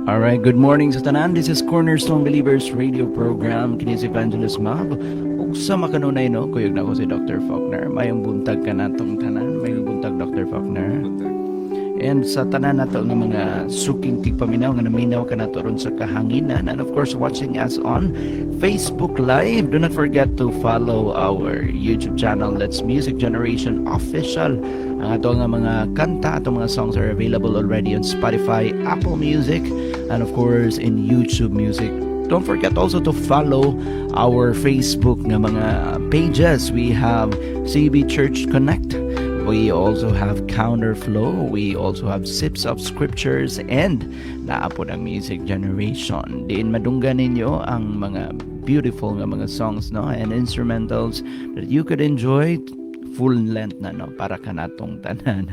Alright, good morning sa tanan. This is Cornerstone Believers Radio Program. Kini si Evangelist Mab. Ug sa makanunay no, kuyog na ko si Dr. Faulkner. Mayong buntag ka natong tanan. Mayong buntag Dr. Faulkner. And sa tanan nato ng mga suking tigpaminaw nga naminaw ka nato ron sa kahanginan. And of course, watching us on Facebook Live. Do not forget to follow our YouTube channel. Let's Music Generation Official. Ang ato nga mga kanta, atong mga songs are available already on Spotify, Apple Music, and of course in YouTube Music. Don't forget also to follow our Facebook nga mga pages. We have CB Church Connect. We also have Counterflow. We also have Sips of Scriptures and naapod ang Music Generation. Diin madunggan ninyo ang mga beautiful nga mga songs no and instrumentals that you could enjoy full length na no para kanatong tanan.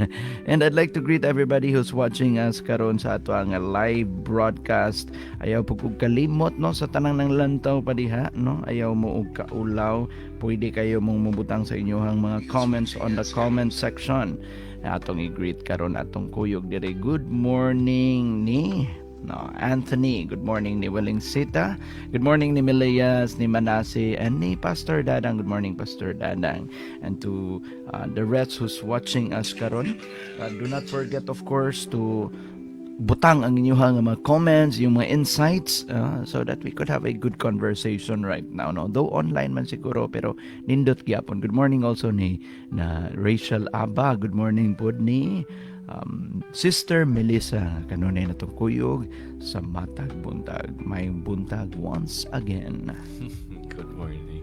And I'd like to greet everybody who's watching us karon sa ato ang live broadcast. Ayaw po kog kalimot no sa tanang ng lantaw pa diha no. Ayaw mo og kaulaw. Pwede kayo mong mubutang sa inyohang mga comments on the comment section. Atong i-greet karon atong kuyog dire. Good morning ni Anthony. Good morning ni Walingsita. Good morning ni Milayas, ni Manasi, and ni Pastor Dadang. Good morning, Pastor Dadang. And to the rest who's watching us karon, do not forget, of course, to butang ang inyong mga comments, yung mga insights, so that we could have a good conversation right now. No? Though online man siguro, pero nindot gyapon. Good morning also ni Rachel Aba. Good morning po ni Sister Melissa. Kanunay na itong kuyog sa Matag Buntag. May buntag once again. Good morning.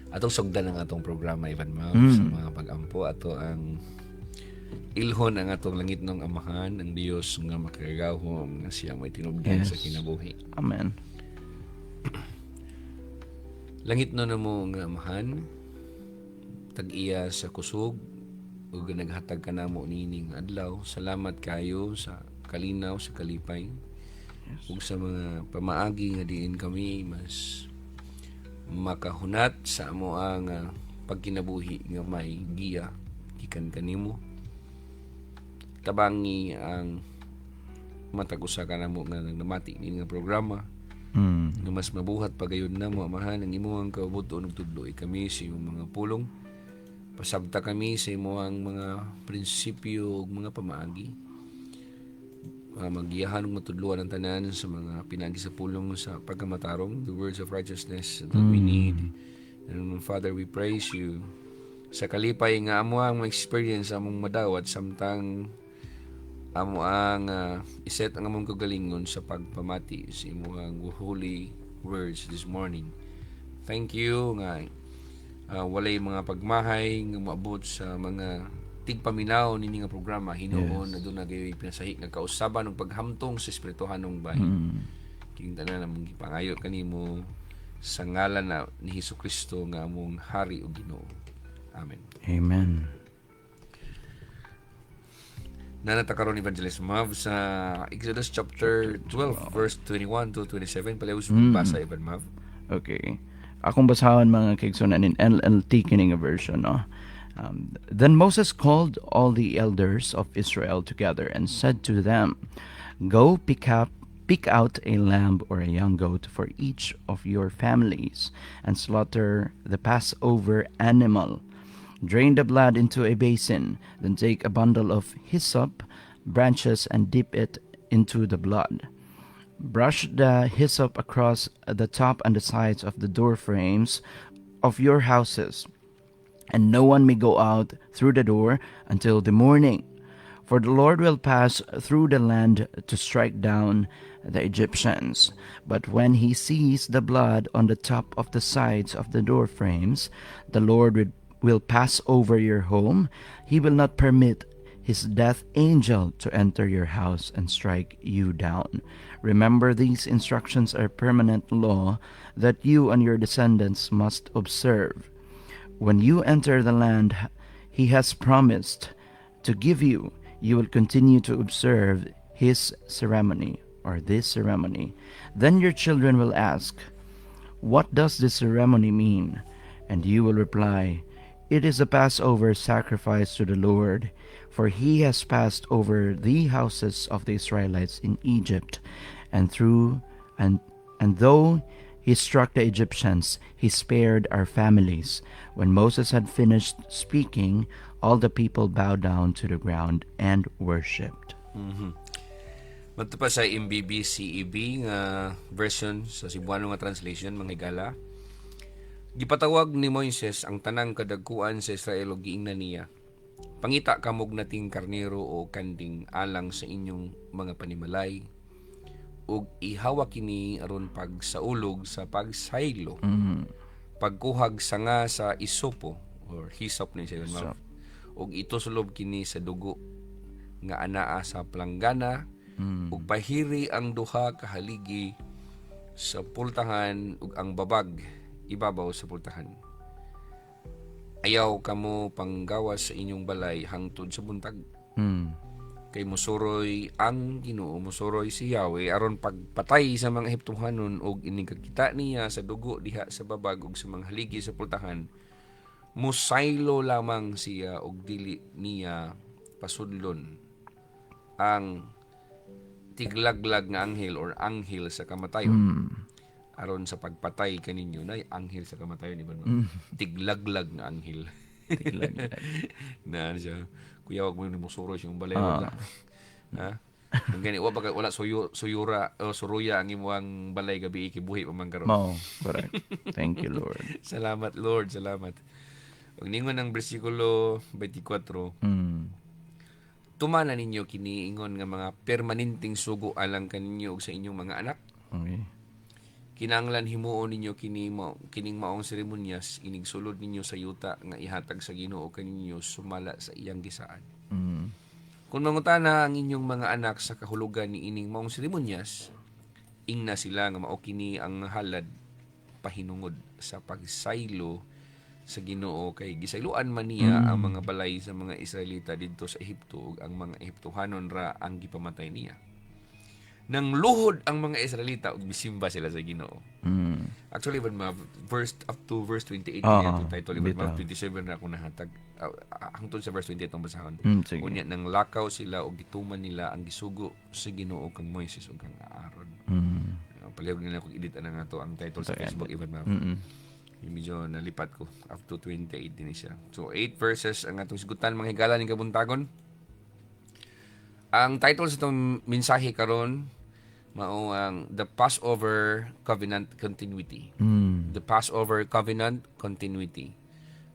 Atong sugdan ang atong programa, Ivan Mau, sa mga pag-ampo. Ato ang ilhon ang atong langit ng amahan, ang Diyos nga makagahom nga siya may tinubdan sa kinabuhi. Amen. Langit no na mo nga amahan, tag-iya sa kusog, ug naghatag ka na mo nining adlaw. Salamat kayo sa kalinaw, sa kalipay, ug sa mga pamaagi nga diin kami mas makahunat sa amo ang pagkinabuhi nga may giya gikan kanimo. Tabangi ang matag-usa ka na mo nga namati ni nga programa. Nga mas mabuhat pagayon na mo amahan ang imong kabuton ug tudloy kami sa imong mga pulong. Pasabta kami sa imong mga prinsipyo ug mga pamaagi. Magiyahan ug matudluan ang tanan sa mga pinagi sa pulong sa pagkamatarong, the words of righteousness that we need. And Father, we praise you sa kalipay nga amo ang experience among madawat samtang amo ang iset ang among kagalingon sa pagpamati sa imong holy words this morning. Thank you nga walay mga pagmahay nga maabot sa mga tigpaminaw nini nga programa hinuon na doon na gayoy pinasahi nga kausaban ug paghamtong sa espirituhanong bahin. King tanan namong gipangayo kanimo sa ngalan na ni Hesukristo nga among hari ug Ginoo. Amen. Amen. Nanata karon Evangelist Mav sa Exodus chapter 12 verse 21 to 27 palihos basa Evan Mav. Okay. Akong basahan mga kaigsunan in NLT kining version, no? Then Moses called all the elders of Israel together and said to them, "Go pick out a lamb or a young goat for each of your families and slaughter the Passover animal. Drain the blood into a basin, then take a bundle of hyssop branches and dip it into the blood. Brush the hyssop across the top and the sides of the door frames of your houses, and no one may go out through the door until the morning. For the Lord will pass through the land to strike down the Egyptians. But when he sees the blood on the top of the sides of the door frames, the Lord will pass over your home. He will not permit his death angel to enter your house and strike you down. Remember, these instructions are permanent law that you and your descendants must observe. When you enter the land he has promised to give you, you will continue to observe his ceremony or this ceremony. Then your children will ask, 'What does this ceremony mean?' And you will reply, 'It is a Passover sacrifice to the Lord. For he has passed over the houses of the Israelites in Egypt, and though he struck the Egyptians, he spared our families. When Moses had finished speaking, all the people bowed down to the ground and worshipped. Madto pa sa MBB CEB nga version sa Cebuano nga translation, mga higala. Gipatawag ni Moises ang tanang kadagkuan sa Israel ug giingnan niya. Pangita kamog nating karnero o kanding alang sa inyong mga panimalay ug ihawa kini aron pagsaulog sa pagsaylo. Pagkuhag sanga sa isopo or hyssop ni siya yun, ug itusulob kini sa dugo nga anaa sa planggana ug pahiri ang duha ka haligi sa pultahan ug ang babag ibabaw sa pultahan. Ayaw kamo panggawas sa inyong balay hangtod sa buntag. Kay musuroy ang Ginoo, musuroy si Yahweh aron pagpatay sa mga Ehiptohanon ug ining kakita niya sa dugo diha sa babag ug sa mga haligi sa pultahan. Musaylo lamang siya ug dili niya pasudlon ang tiglaglag nga anghel or anghel sa kamatayon. Aron sa pagpatay kaninyo na anghel sa kamatayon, di ba? Tiglaglag nga anghel. Na siya, kuya, wag mo yung musuro siyang balay. Ha? Ang gani, wala suyura o suruya ang imuang balay gabi ikibuhi pamangkaroon. Correct. Thank you, Lord. Salamat, Lord. Salamat. Pag ningon ng bersikulo 24, tumana ninyo kiniingon nga mga permanenteng sugo alang kaninyo ug sa inyong mga anak. Okay. Kinanglan himuon ninyo kining maong seremonyas inig sulod ninyo sa yuta nga ihatag sa Ginoo kaninyo sumala sa iyang gisaan. Kung mangutana ang inyong mga anak sa kahulugan ni ining maong seremonyas, ingna sila nga mao kini ang halad pahinungod sa pagsaylo sa Ginoo kay gisayloan man niya ang mga balay sa mga Israelita didto sa Ehipto ug ang mga Ehiptohanon ra ang gipamatay niya. Nang luhod ang mga Israelita ug bisimba sila sa Ginoo. Actually, when verse up to verse 28 itong title, even 27 na ako nahatag hangtod sa verse 28 ang basahon. Unya nang lakaw sila ug gituman nila ang gisugo sa Ginoo kang Moises ug kang Aaron. Palihog nila kung edit na nga to ang title sa Facebook even medyo nalipat ko up to 28 din siya. So 8 verses ang atong sigutan mga higala ning kabuntagon. Ang title sa itong mensahe karon mao ang The Passover Covenant Continuity. The Passover Covenant Continuity.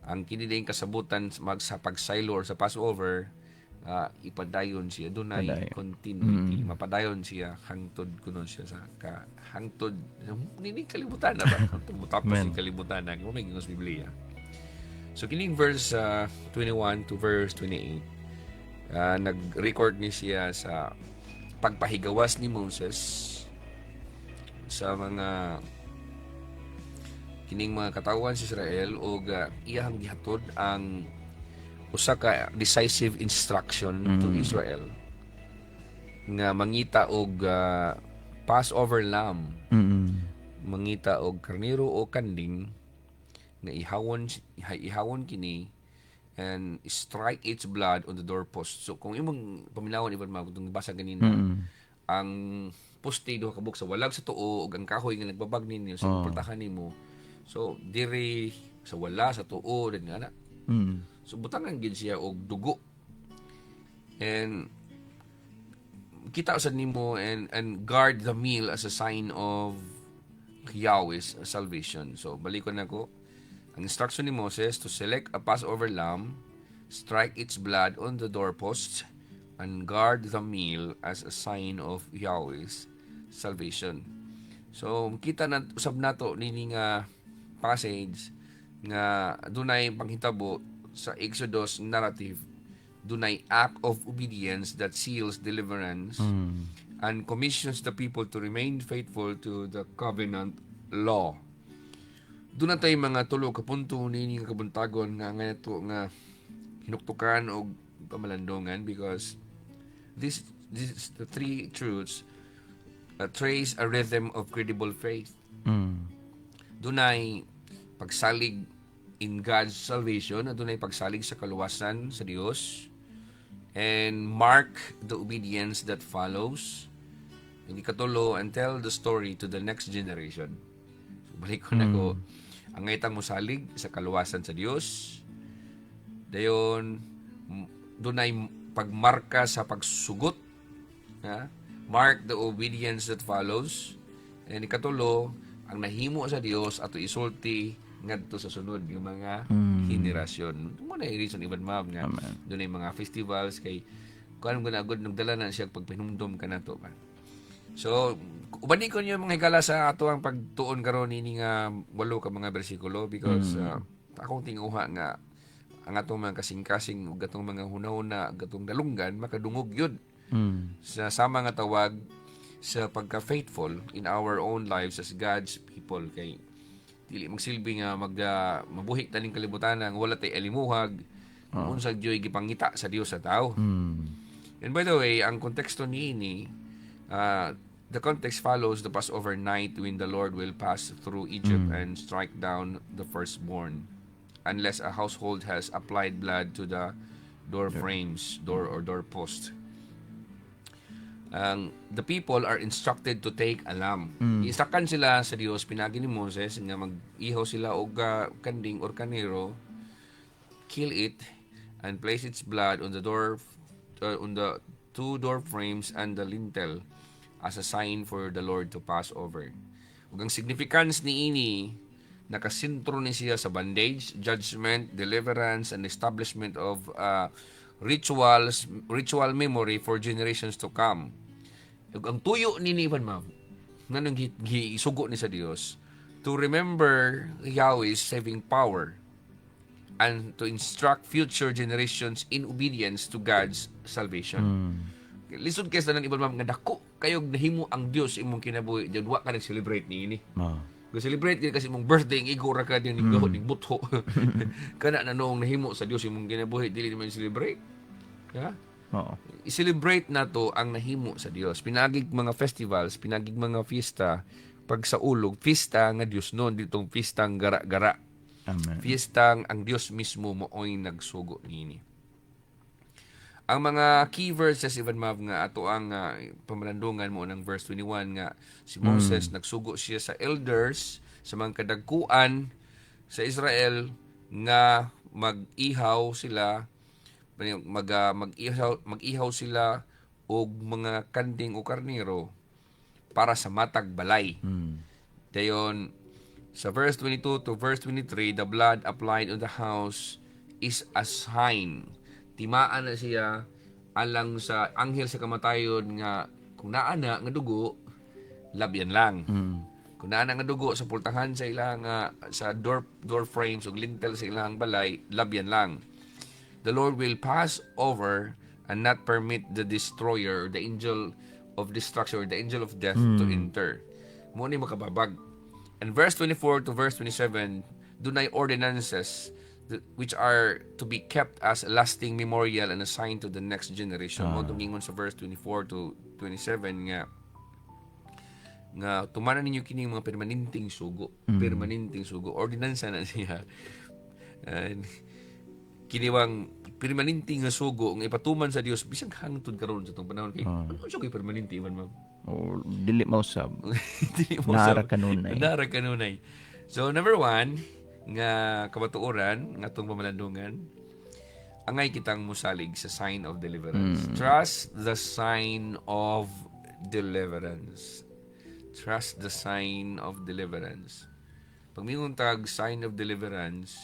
Ang kiniling kasabutan sa pagsaylo or sa Passover, ipadayon siya dunay continuity. Mapadayon siya hangtod kuno siya sa hangtod nini kalibutan na ba? Hangtod mutapos yung kalibutan na may gingos Biblia. So kining verse 21 to verse 28. Nag-record ni siya sa pagpahigawas ni Moses sa mga kining mga katawan sa Israel o iyahang gihatod ang usa ka decisive instruction to Israel nga mangita og Passover lamb, mangita og karnero o kanding nga ihawon kini and strike its blood on the doorpost. So kung imong paminawan ibang magtong basa ganina, ang poste do kabuk sa walag sa tuo ug ang kahoy nga nagbabag ninyo sa pultahan nimo. So diri sa wala sa tuo din ana. So butangan gid siya og dugo. And kita usad nimo and guard the meal as a sign of Yahweh's salvation. So balikon nako. Ang instruction ni Moses to select a Passover lamb, strike its blood on the doorposts, and guard the meal as a sign of Yahweh's salvation. So, kita na usab nato nini nga passage nga dunay panghitabo sa Exodus narrative, dunay act of obedience that seals deliverance and commissions the people to remain faithful to the covenant law. Doon na tayo mga tulo ka punto nini nga kabuntagon nga ngayon nga hinuktukan o pamalandongan because this the three truths trace a rhythm of credible faith. Dunay pagsalig in God's salvation, dunay pagsalig sa kaluwasan sa Dios, and mark the obedience that follows. Hindi katulo, and tell the story to the next generation. So, balik ko na ko, ang ngaitang musalig sa kaluwasan sa Dios. Dayon, doon ay pagmarka sa pagsugot. Ha? Mark the obedience that follows. And ikatulo, ang nahimo sa Dios ato isulti ngadto sa sunod ng mga henerasyon. Mo na reason ibad ma'am nga doon ay mga festivals kay kuan ko na good nagdala na siya pagpinumdum kanato ba. So ubani ko niyo mga higala sa ato ang pagtuon karon ini nga walo ka mga bersikulo because akong tinguha nga ang atong mga kasing-kasing ug atong mga hunahuna gatong dalunggan makadungog yun sa sama nga tawag sa pagka-faithful in our own lives as God's people kay dili magsilbi nga mabuhi taning kalibutan nga wala tay alimuhag unsa joy gipangita sa Dios sa tao. And by the way, ang konteksto niini the context follows the Passover night when the Lord will pass through Egypt and strike down the firstborn unless a household has applied blood to the door frames, door or doorpost. The people are instructed to take a lamb. Isakan sila sa Dios pinagi ni Moses nga mag-ihaw sila og kanding or kanero, kill it and place its blood on the door on the two door frames and the lintel as a sign for the Lord to pass over. Ug ang significance ni ini nakasentro ni siya sa bondage, judgment, deliverance and establishment of ritual memory for generations to come. Ang tuyo ni Ivan ma'am nanong gisugo ni sa Dios to remember Yahweh's saving power and to instruct future generations in obedience to God's salvation. Lisod kay sa nang Ivan ma'am nga dako kayog nahimo ang Dios imong kinabuhi jud wa ka nag-celebrate niini. Go celebrate gid kasi mong birthday ng igora ka din ning butho. Kana na noong nahimo sa Dios imong kinabuhi dili naman celebrate. Ha? I-celebrate na to ang nahimo sa Dios. Pinagig mga festivals, pinagig mga fiesta, pag sa ulog, fiesta nga Dios noon ditong fiestang gara-gara. Amen. Fiestang ang Dios mismo mooy nagsugo niini. Ang mga key verses even mav nga ato ang pamalandungan mo ng verse 21 nga si Moses nagsugo siya sa elders sa mga kadagkuan sa Israel nga mag-ihaw sila mag-ihaw sila og mga kanding o karnero para sa matag balay. Dayon sa verse 22 to verse 23, the blood applied on the house is a sign. Timaan na siya alang sa anghel sa kamatayon nga kung naa na nga dugo, labyan lang. Kung naa na nga dugo sa pultahan sa ilang sa door frames o lintel sa ilang balay, labyan lang. The Lord will pass over and not permit the destroyer, the angel of destruction, or the angel of death to enter. Muna makababag. And verse 24 to verse 27, dunay ordinances which are to be kept as a lasting memorial and a sign to the next generation. Mo tumingon sa verse 24 to 27 nga tumanan ninyo kini mga permanenteng sugo. Permanenteng sugo. Ordinansa na siya. And kiniwang permanente nga sugo ang ipatuman sa Dios bisag hangtod karon sa tong panahon kay ano siya kay permanente man ma'am o dili mo sab dili mo nara kanunay. So number 1 nga kabatuoran nga atong pamalandungan angay kitang musalig sa sign of deliverance. Trust the sign of deliverance. Trust the sign of deliverance. Pag mingon tag sign of deliverance,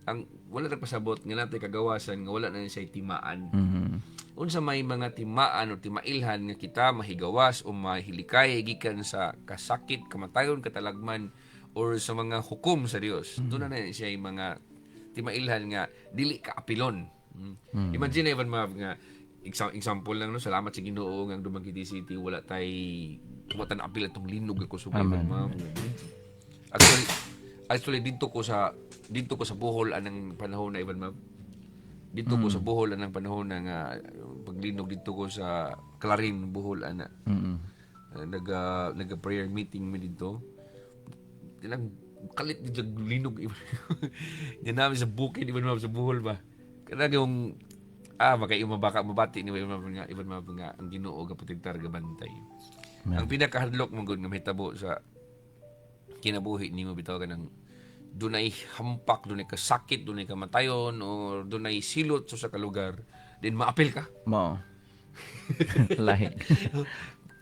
ang wala ra pasabot nga natay kagawasan nga wala na siya timaan. Unsa may mga timaan o timailhan nga kita mahigawas o mahilikay gikan sa kasakit, kamatayon, katalagman or sa mga hukom sa Dios. Doon na siya yung mga timailhan nga dili ka apilon. Imagine even nga example lang no, salamat sa Ginoo nga Dumaguete City wala tay tumatan apil atong linog ko subay ma'am. Actually dito ko sa Bohol anang panahon na Ivan ma'am. Dito ko sa Bohol anang panahon na nga paglinog dito ko sa Clarin Bohol ana. Naga prayer meeting mi dito. Tinang kalit di linog Ivan. Yan namin sa bukid Ivan ma'am sa Bohol ba. Kana yung makay mabaka mabati ni iban mga nga ang Ginoo gaputigtar gabantay. Amen. Ang pinakahadlok mo gud nga mahitabo sa kinabuhi nimo bitaw ka ng dunay hampak, dunay kasakit, dunay kamatayon o dunay silot sa kalugar, then maapil ka. Mo. Lahi.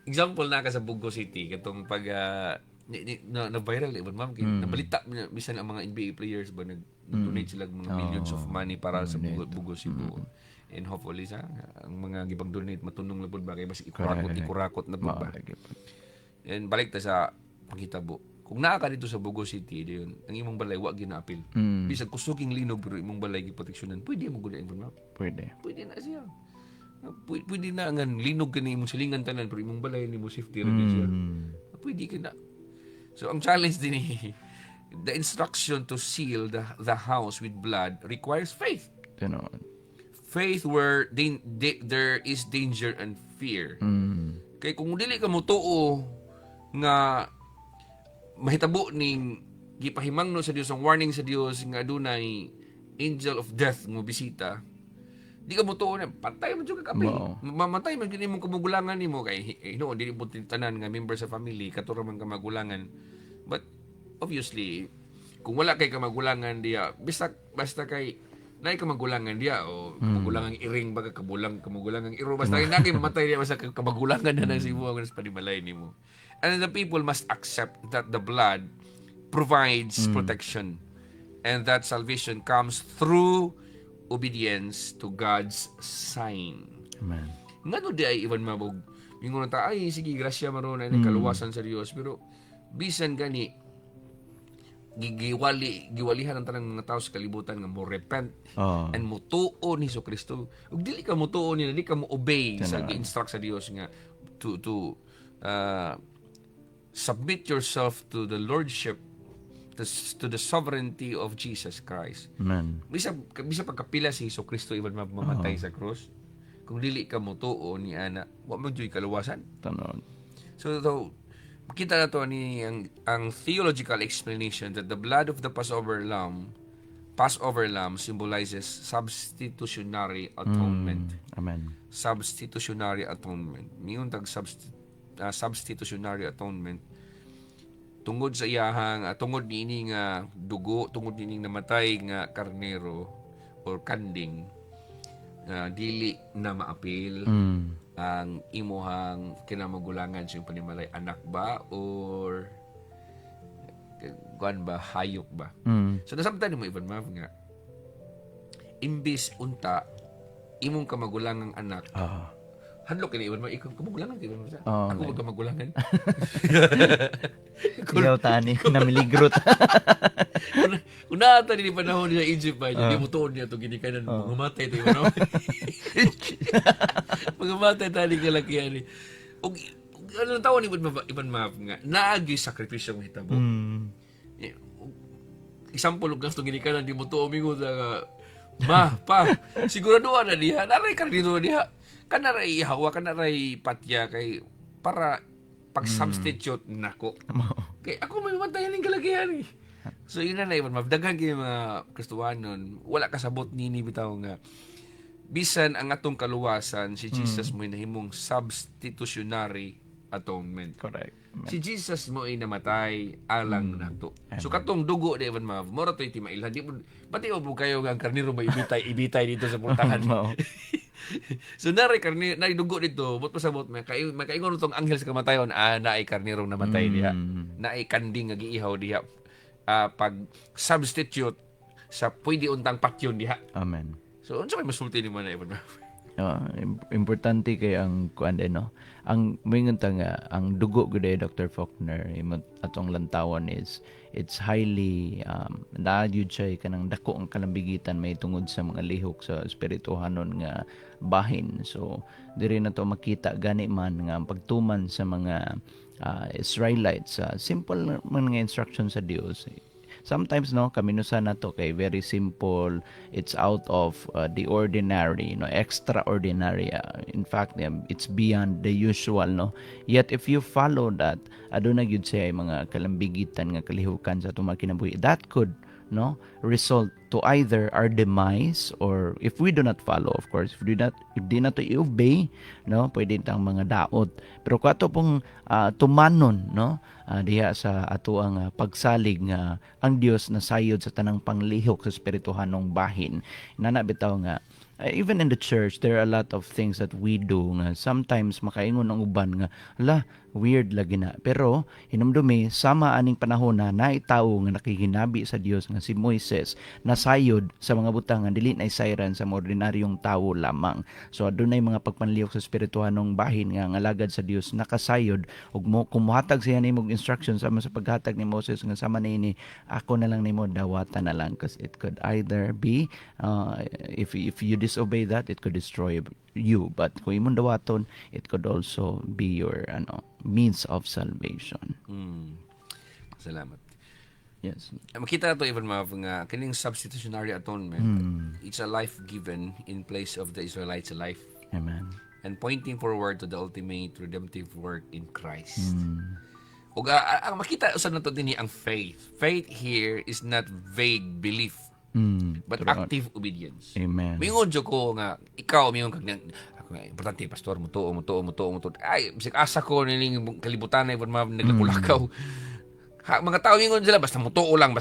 Example na ka sa Bugo City katong pag na viral ibon ma'am nabalita bisan ang mga NBA players ba nag-donate sila mga millions of money para sa Bugo Cebu. And hopefully ang mga gibang donate matunong labod ba kay mas ikurakot na po ba. And balik ta sa panghitabo. Kung naa ka dito sa Bugo City, diyon, ang imong balay wa ginaapil. Bisag kusuging linog pero imong balay giproteksyonan, pwede mo gud ibon ma'am. Pwede. Pwede na siya. Pwede na nga linog ka ni imong silingan tanan pero imong balay nimo safety ra gyud siya. Pwede ka na. So ang challenge din the instruction to seal the house with blood requires faith. Ganon. Faith where there is danger and fear. Kay kung dili ka mo tuo nga mahitabo ning gipahimangno sa Dios ang warning sa Dios nga adunay angel of death mo bisita, di ka mo tuo na patay man jud ka kapil. Mamatay man gyud imong kamugulangan nimo kay dili mo tanan nga member sa family katura man ka magulangan. But obviously kung wala kay kamagulangan diya basta kay nay kamagulangan diya o kamagulangan iring baga kamagulangan iro basta kay naki mamatay diya basta kamagulangan na nang sibuang sa panimalay nimo. And the people must accept that the blood provides protection and that salvation comes through obedience to God's sign. Amen. Ngano di ay iban mabog mingon ta ay sige grasya maron ay kaluwasan sa Dios pero bisan gani giwalihan ang tanang mga tao sa kalibutan nga mo repent and mo tuo ni Kristo ug dili ka mo tuo ni dili ka mo obey sa gi-instruct sa Dios nga to submit yourself to the lordship to the sovereignty of Jesus Christ. Amen. Bisa pagkapila si Kristo iban mamatay sa krus kung dili ka mo tuo ni ana wa mo joy kaluwasan. Tanon. So makita na to ni ang theological explanation that the blood of the Passover lamb symbolizes substitutionary atonement. Amen. Substitutionary atonement. Miyon tag substitutionary atonement tungod sa iyahang tungod niini nga dugo, tungod niini namatay nga karnero or kanding dili na maapil ang imuhang kinamagulangan sa panimalay, anak ba or kuan ba, hayop ba. So nasamtan mo iban ma'am nga imbis unta imong kamagulangang anak hadlok kini iban mo ikaw kamagulangan iban mo sa ako wag kamagulangan. Ikaw tani namiligrot. Kung naata ni panahon niya Egypt ba, hindi mo tuon niya ito ginikanan, mangamatay ito yun. Mangamatay tayo ni kalakihan ni. Anong tao ni Iban Map nga, naagi sakripisyo ng hitabo. Example, kung gusto ginikanan, hindi mo tuon mingo sa siguraduhan na diha, naray karnino diha, kanaray hawa, kanaray patya, kay para pag-substitute nako. Kay ako may matayan ng kalakihan eh. So yun na Iban Map, daghang kayo mga Kristuhanon, wala kasabot nini bitaw nga bisan ang atong kaluwasan si Jesus mo nahimong substitutionary atonement. Correct. Si Jesus mo ay namatay alang nato. So katong dugo di Iban Map, mora to iti mailhan di pati mo kayo ang karniro may ibitay dito sa portahan. So naray karniro na dugo dito, bot pasabot makaingon tong anghel sa kamatayon naay karniro namatay diha. Naay kanding nga giihaw diha. Pag substitute sa pwede untang patyon diha. Amen. So unsa may masulti nimo na Iban? Importante kay ang kuan no. Ang mingon ta nga ang dugo gud Dr. Faulkner atong lantawan is it's highly naayud siya kanang dako ang kalambigitan may tungod sa mga lihok sa espirituhanon nga bahin. So diri na to makita gani man nga ang pagtuman sa mga Israelites, simple man nga instruction sa Dios. Sometimes kaminusan na to kay very simple, it's out of the ordinary, extraordinary. In fact, it's beyond the usual, Yet if you follow that, aduna gyud siya mga kalambigitan nga kalihukan sa atong kinabuhi. That could no, result to either our demise, or if we do not follow, of course, if di na to i-obey, no, pwede tang mga daot. Pero kung ato pong tumanon, no, diha sa ato ang pagsalig nga ang Dios na sayod sa tanang panglihok sa espirituhanong bahin. Nana bitaw nga even in the church, there are a lot of things that we do nga sometimes makaingon ang uban nga, weird lagi na. Pero, hinumdumi, sama aning panahon na naitawo nga nakikinabi sa Dios nga si Moises, nasayod sa mga butang nga dili na isayran sa mga ordinaryong tao lamang. So, adunay mga pagpanlihok sa espirituhanong bahin nga alagad sa Dios nakasayod, ug kumuhatag siya nimog instructions sama sa paghatag ni Moses nga sama ni ako na lang nimo dawatan na lang, because it could either be if you disobey that, it could destroy you, but kung imong dawaton, it could also be your means of salvation. Salamat. Yes. Makita na ito even nga kining substitutionary atonement. It's a life given in place of the Israelites' life. Amen. And pointing forward to the ultimate redemptive work in Christ. Ug ang makita usab nato dinhi ang faith. Faith here is not vague belief, but active obedience. Amen. Mingon jud ko nga ikaw mingon kag ako nga importante pastor mo tuo. Ay bisig asa ko nining kalibutan na ibon naglakaw. Mga tao mingon sila basta mo tuo lang.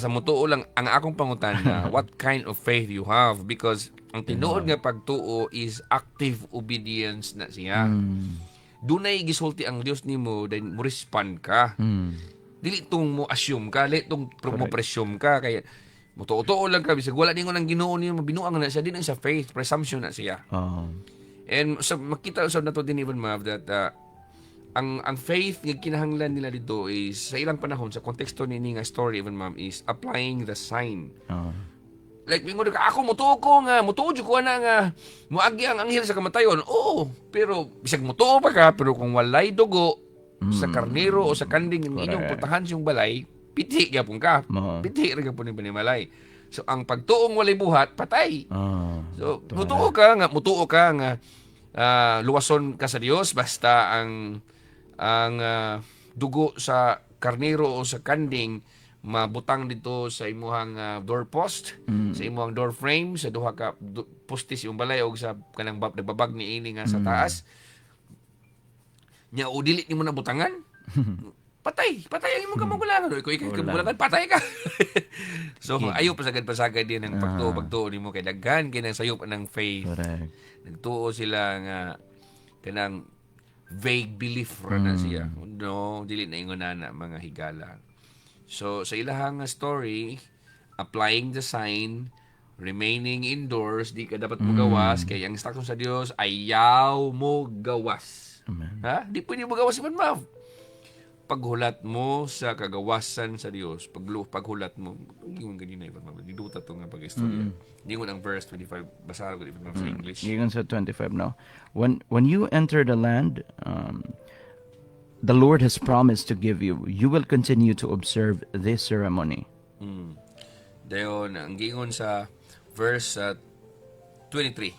Ang akong pangutana, what kind of faith you have? Because ang tinuod nga pagtuo is active obedience na siya. Dunay gisulti ang Dios nimo, then mo respond ka. Dili tong mo assume ka, dili tong mo presume ka, kaya mo tuo lang ka bisag wala ningon ang Ginoo niyo, binuang na siya, din sa faith, presumption na siya. And so makita usab nato din even that ang faith nga kinahanglan nila dito is sa ilang panahon sa konteksto ni nga story even is applying the sign. Like, mingon ka, ako mutuo ko na nga, muagi ang anghel sa kamatayon. Oo, pero bisag mutuo pa ka, pero kung walay dugo sa karnero o sa kanding inyong putahan siyang balay, piti gyapon ka. Piti ra gyapon ni panimalay. So, ang pagtuong walay buhat, patay. So, mutuo ka nga, luwason ka sa Dios, basta ang dugo sa karnero o sa kanding, mabutang dito sa imuhang doorpost, sa imuhang door frame, sa duha ka postis yung balay o sa kanang nagbabag ni ini nga sa taas. Nya o dili nimo na butangan. Patay ang imong kamagulangan. Ikaw kamagulangan, patay ka. So ayo pasagad din ang pagtuo nimo kay daghan kay nang sayop ng faith. Correct. Nagtuo sila nga kanang vague belief na siya. No, dili na ingon na mga higala. So, sa ilahang story, applying the sign, remaining indoors, di ka dapat mo gawas, kaya ang instruction sa Dios, ayaw mo gawas. Amen. Ha? Di pwede mo gawas man, ma'am. Paghulat mo sa kagawasan sa Dios, paghulat mo, yung ganyan na, diduta ito nga pag-istorya. Hindi mo ang verse 25, basahan ko sa English. Gikan sa 25 now. When you enter the land, the Lord has promised to give you, you will continue to observe this ceremony. Dayon, ang gingon sa verse 23.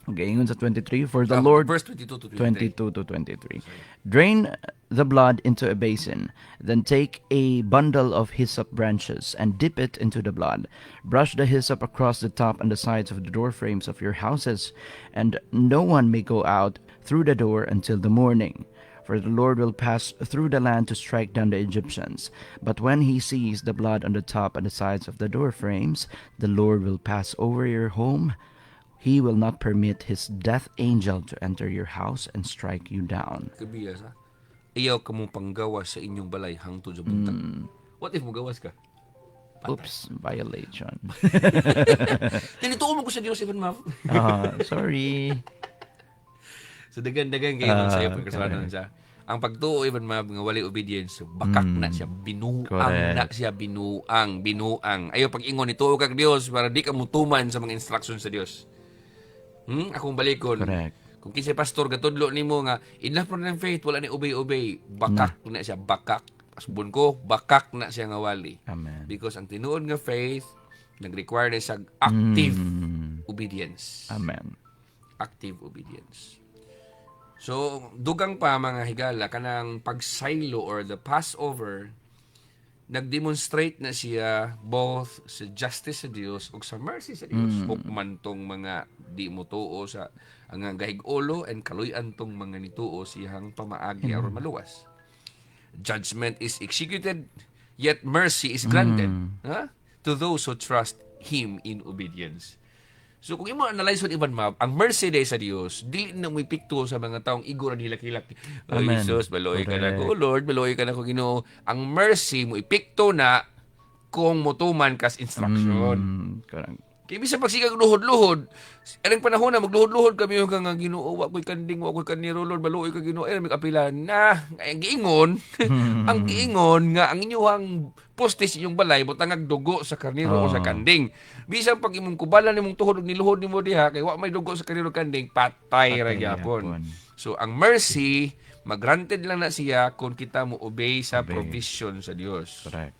Okay, ingon sa 23, for the Lord, verse 22 to 23. 22 to 23. Drain the blood into a basin, then take a bundle of hyssop branches and dip it into the blood. Brush the hyssop across the top and the sides of the door frames of your houses, and no one may go out through the door until the morning. For the Lord will pass through the land to strike down the Egyptians. But when he sees the blood on the top and the sides of the door frames, the Lord will pass over your home. He will not permit his death angel to enter your house and strike you down. Kabiyas ha? Iyaw ka mong panggawas sa inyong balay hangtod sa buntag. What if mo gawas ka? Patay. Oops, violation. Tinituo mo ko sa Diyos, even ma'am. Sorry. So dagan-dagan kayo man sa'yo pagkasalanan siya. Ang pagtuo even mga walay obedience, bakak na siya, binuang Correct. na siya, binuang. Ayaw pag-ingon, ituo kag Diyos para di ka mutuman sa mga instructions sa Diyos. Akong balikon. Correct. Kung kinsa pastor gatudlo nimo nga enough for ng faith, wala ni obey, bakak na siya, bakak. Asbon ko, bakak na siya nga wali. Amen. Because ang tinuod nga faith nag-require na sa active obedience. Amen. Active obedience. So, dugang pa mga higala, kanang pagsaylo or the Passover, nagdemonstrate na siya both sa justice sa Dios ug sa mercy sa Dios. Hukman tong mga di mo tuo sa ang gahig-ulo and kaluy-an tong mga nituo siyang pamaagi aron maluwas. Judgment is executed, yet mercy is granted to those who trust Him in obedience. So kung imo analyze Ivan Mab, ang mercy day sa Dios dili na mo ipikto sa mga taong igo ra hilak-hilak. Oh Amen. Jesus, baloy ka na Correct. ko, Lord, baloy ka na ko Ginoo. Ang mercy mo ipikto na kung motuman kas instruction. Correct. Kaya bisa pagsigag luhod-luhod, anong panahon na magluhod-luhod kami yung nga Ginoo, wa ko'y kanding, wa ko'y kaniro, Lord, baloy ka Ginoo, ay mag-apila na, ang giingon, ang giingon nga ang inyong postis inyong balay, butangag dugo sa karniro o sa kanding. Bisan pag imong kubalan imong tuhod niluhod nimo diha, kay wa may dugo sa karniro kanding, patay ra gyapon. So ang mercy, mag-granted lang na siya kung kita mo obey sa provision sa Dios. Correct.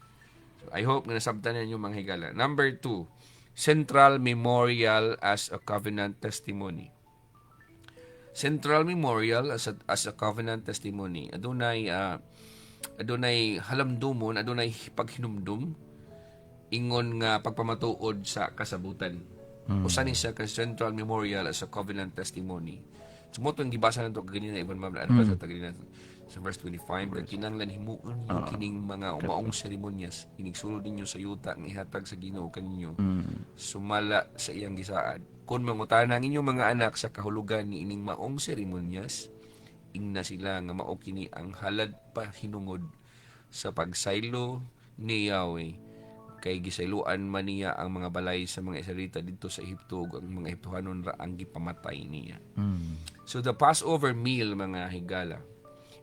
So, I hope na nasabtan ninyo mga higala. Number 2, Central Memorial as a covenant testimony. Central Memorial as a covenant testimony. Adunay halamdomon, adunay paghinumdum ingon nga pagpamatuod sa kasabutan. Usa ni sa Central Memorial as a covenant testimony. Sumot ang gibasa nato kaganina ibang mga advice sa tagalina sa verse 25, kinahanglan himuon yung kining mga maong seremonyas inigsulod ninyo sa yuta nga ihatag sa Ginoo kaninyo sumala sa iyang gisaad. Kung mangutana ang inyong mga anak sa kahulugan ni ining maong seremonyas, ingna sila nga mao kini ang halad pa hinungod sa pagsaylo ni Yahweh, kay gisayloan man niya ang mga balay sa mga Israelita dito sa Ehipto ug ang mga Ehiptohanon ra ang gipamatay niya. So the Passover meal, mga higala,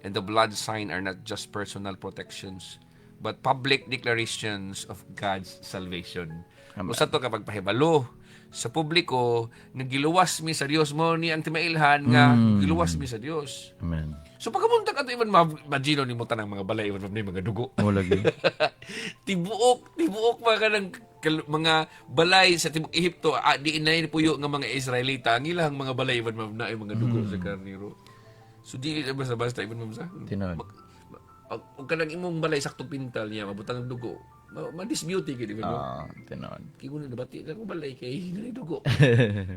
and the blood sign are not just personal protections but public declarations of God's salvation. Usa to kapag pahibalo sa publiko nga giluwas mi sa Dios mo ni ang timailhan nga giluwas mi sa Dios. Amen. So pagkamunta ka to Ivan Magino ni mo tanang mga balay Ivan ni mga dugo. Mo lagi. tibuok pa ka ng mga balay sa tibok Ehipto, di inay puyo nga mga Israelita ang ilang mga balay Ivan na ay mga dugo sa karniro. So di na basta Ivan Mamsa. Tinod. Ang kanang imong balay saktong pintal niya mabutang ng dugo. Ma-dispute gid Ivan. Tinod. Kaya na nabati na ko balay kay nanay dugo.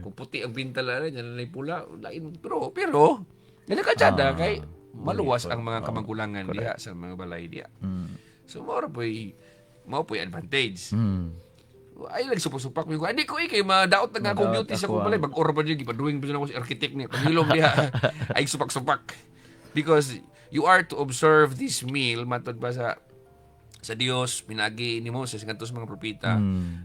Kung puti ang pintal na niya, nanay pula, lain. Pero, nalakatsada kay maluwas ang mga kamangkulangan diha sa mga balay diha. So, mao po'y advantage. Ay, nagsupak-supak mo. Hindi ko kay madaot na nga akong beauty sa kong balay. Mag-ora pa dyan, ipaduwing pa dyan ako si architect niya. Pag-hilom diha, ay supak-supak. Because you are to observe this meal, matod ba sa Dios, pinagi ni Moses, kantos mga propita,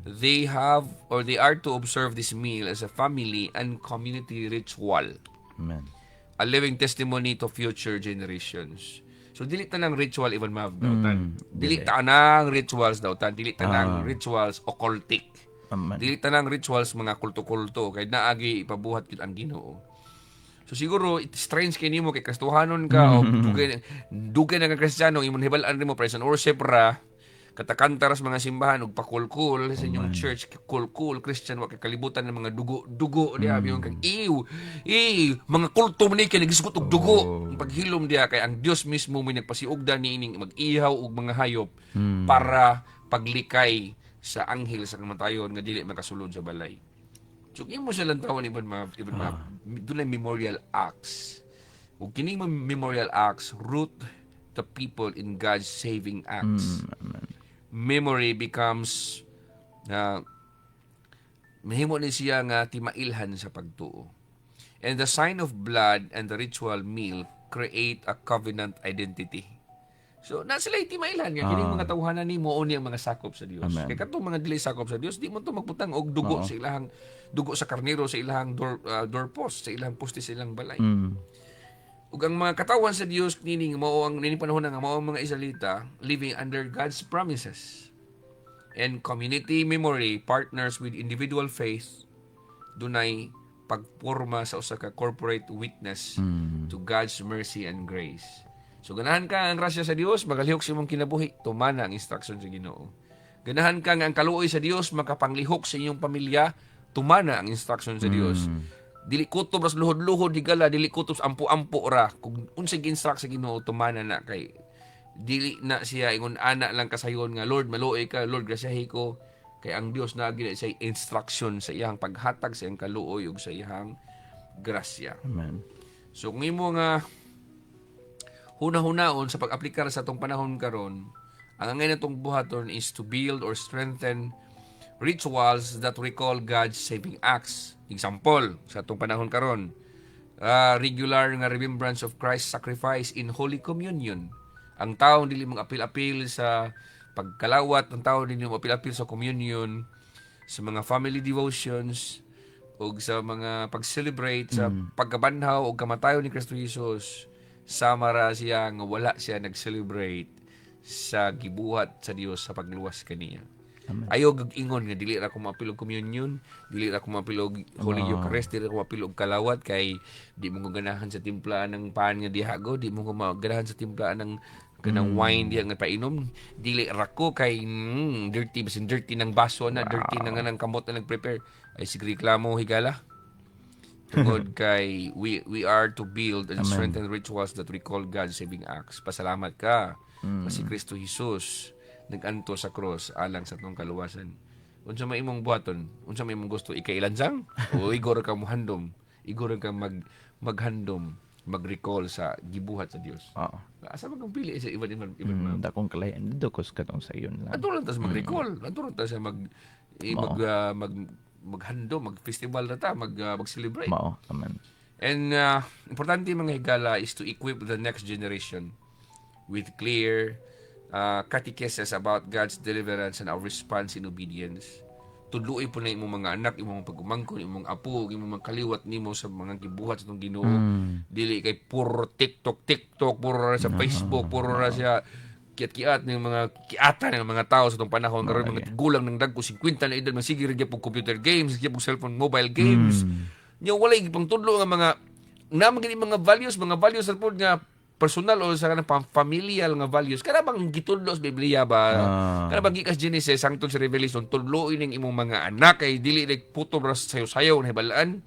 they are to observe this meal as a family and community ritual. Amen. A living testimony to future generations. So, dili tanang ritual, Ivan Mav, dautan. Dili tanang rituals, dautan. Dili tanang rituals occultic. Amen. Dili tanang rituals mga kulto-kulto. Kaya naagi ipabuhat yun ang Ginoo. So siguro strange kay nimo kay kastuhanon ka o dugay na ka Kristiyano imong hibalan nimo praise and worship ra katakantaras mga simbahan ug pakulkul sa inyong church kulkul Christian wa kay kalibutan ng mga dugo diha yung kag mga kulto man kay nagisgot og dugo paghilom diha kay ang Dios mismo may nagpasiugdan niining mag-ihaw og mga hayop para paglikay sa anghel sa kamatayon nga dili makasulod sa balay. So, mo siya lang tawon Ivan Mab, doon ay memorial acts. Kung kining memorial acts, root the people in God's saving acts. Memory becomes mahimo ni siya nga timailhan sa pagtuo. And the sign of blood and the ritual meal create a covenant identity. So, na sila itimailan nga kining mga tawhanan nimo o ang mga sakop sa Dios. Kay katong mga dili sakop sa Dios, di mo to magputang og dugo sa ilahang dugo sa karnero sa ilahang doorpost, sa ilahang poste sa ilang balay. Ug ang mga katawan sa Dios nining mao ang nini panahon nga mao ang mga Israelita living under God's promises. And community memory partners with individual faith dunay pagporma sa usa ka corporate witness to God's mercy and grace. So ganahan ka ang grasya sa Dios, magalihok sa imong kinabuhi, tumana ang instruction sa Ginoo. Ganahan ka nga ang kaluoy sa Dios, makapanglihok sa inyong pamilya, tumana ang instruction sa Dios. Dili kutob ras luhod-luhod higala, dili kutob ampo-ampo ra. Kung unsay gi-instruct sa Ginoo, tumana na kay dili na siya ingon ana lang kasayon nga Lord maluoy ka, Lord grasyahi ko, kay ang Dios na gina sa instruction sa iyang paghatag sa iyang kaluoy ug sa iyang grasya. Amen. So kung imo nga huna-hunaon sa pag-aplikar sa atong panahon karon, ang angay natong buhaton is to build or strengthen rituals that recall God's saving acts. Example, sa atong panahon karon, regular nga remembrance of Christ's sacrifice in Holy Communion. Ang tao dili mag-apil-apil sa pagkalawat, ang tao dili mag-apil-apil sa communion, sa mga family devotions, o sa mga pag-celebrate sa pagkabanhaw o kamatayon ni Kristo Jesus. Sama ra siya nga wala siya nag-celebrate sa gibuhat sa Dios sa pagluwas kaniya. Ayaw gag-ingon nga dili ra ko mapilog communion, dili ra ko mapilog Holy Eucharist, dili ra ko mapilog kalawat kay di mo ko ganahan sa timpla ng paan nga dihago, di mo ko ganahan sa timpla ng kanang wine diha nga painom, dili ra ko kay dirty basin dirty ng baso na, dirty na nga ng kamot na nag-prepare. Ay sige reklamo higala. Tungod kay we are to build and strengthen rituals that recall God's saving acts. Pasalamat ka si Kristo Jesus nag-anto sa cross alang sa atong kaluwasan. Unsa may imong buhaton? Unsa may imong gusto ikailansang? O igor ka mohandom? Igor ka maghandom, mag-recall sa gibuhat sa Dios. Oo. Asa man kang pili sa iba't Dakong kalayan dito ko katong sa iyon lang. Aturon ta sa mag-recall, aturon ta sa maghandom, mag-festival na ta, mag-celebrate. Mao. Amen. And importante mga higala is to equip the next generation with clear catechesis about God's deliverance and our response in obedience. Tudloy po na imong mga anak, imong pag-umangkon, imong apo, imong kaliwat nimo sa mga gibuhat sa itong Ginoo. Dili kay puro TikTok, puro ra sa Facebook, puro ra siya kiat-kiat ng mga kiata ng mga tao sa itong panahon. Karoon mga tigulang ng dagko 50 na edad, masigir gyud po computer games, gyud po cellphone, mobile games. Nya walay pang tudlo nga mga mga values sa pod nga personal o sa kanang familial nga values. Kana bang gitudlo sa Biblia ba? Kana bang gikas Genesis hangtod sa Revelation tudloin ning imong mga anak kay dili like puto ras sayo-sayaw na hibalaan.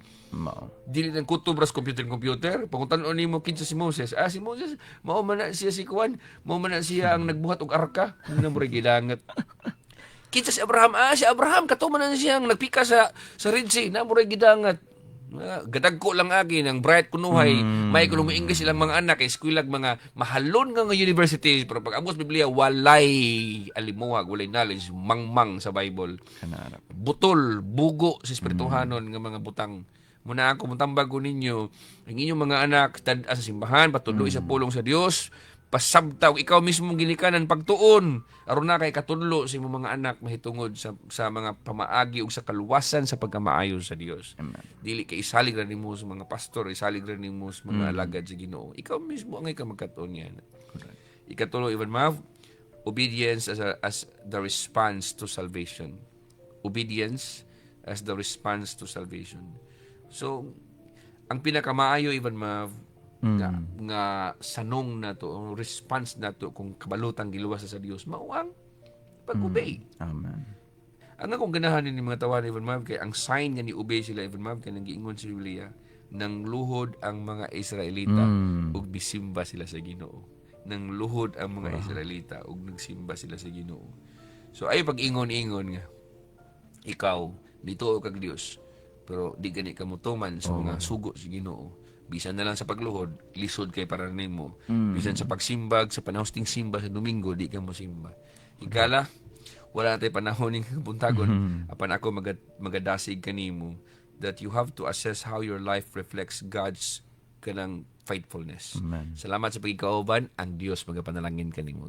Dili nang kutob ras computer. Pangutan-on nimo kinsa si Moses. Si Moses mao man na siya si Kuan, mao man na siya ang nagbuhat og arka. Ano mo gidangat. Kinsa si Abraham? Si Abraham katuman na siya ang nagpika sa Red Sea. Na mo gidangat. Gadagko lang akin ang bright kunuhay may kuno mo English ilang mga anak eskwelag mga mahalon nga universities pero pag amos Biblia walay alimuwag walay knowledge mangmang sa Bible butol bugo sa espirituhanon nga mga butang muna ako mutambag ko ninyo ang inyong mga anak sa simbahan patuloy sa pulong sa Dios pasabtaw ikaw mismo ginikanan pagtuon aron na kay katudlo sa imong mga anak mahitungod sa mga pamaagi ug sa kaluwasan sa pagkamaayo sa Dios. Dili kay isalig ra nimo sa mga pastor, isalig ra nimo sa mga alagad sa Ginoo. Ikaw mismo angay ka magkatuon yan. Ikatulo even Mav, obedience as the response to salvation. Obedience as the response to salvation. So ang pinakamaayo even Mav nga sanong na to, ang response na to kung kabalutang giluwas sa Dios mao ang pag-obey. Amen. Ang akong ganahan ni mga tawanan Even Mav kay ang sign nga ni obey sila Even Mav kay nang giingon sa Biblia nang luhod ang mga Israelita ug bisimba sila sa Ginoo. Nang luhod ang mga Israelita ug nagsimba sila sa Ginoo. So ay pag-ingon-ingon nga ikaw dito kag Dios pero di gani ka mutuman sa mga sugo sa Ginoo. Bisan na lang sa pagluhod, lisod kay para nimo. Bisan sa pagsimbag, sa panahosting simba sa Domingo, di ka mo simba. Higala, wala tayo panahon ng buntagon. Apan ako magadasig kanimo that you have to assess how your life reflects God's kanang faithfulness. Amen. Salamat sa pagkikauban, ang Dios magapanalangin kanimo.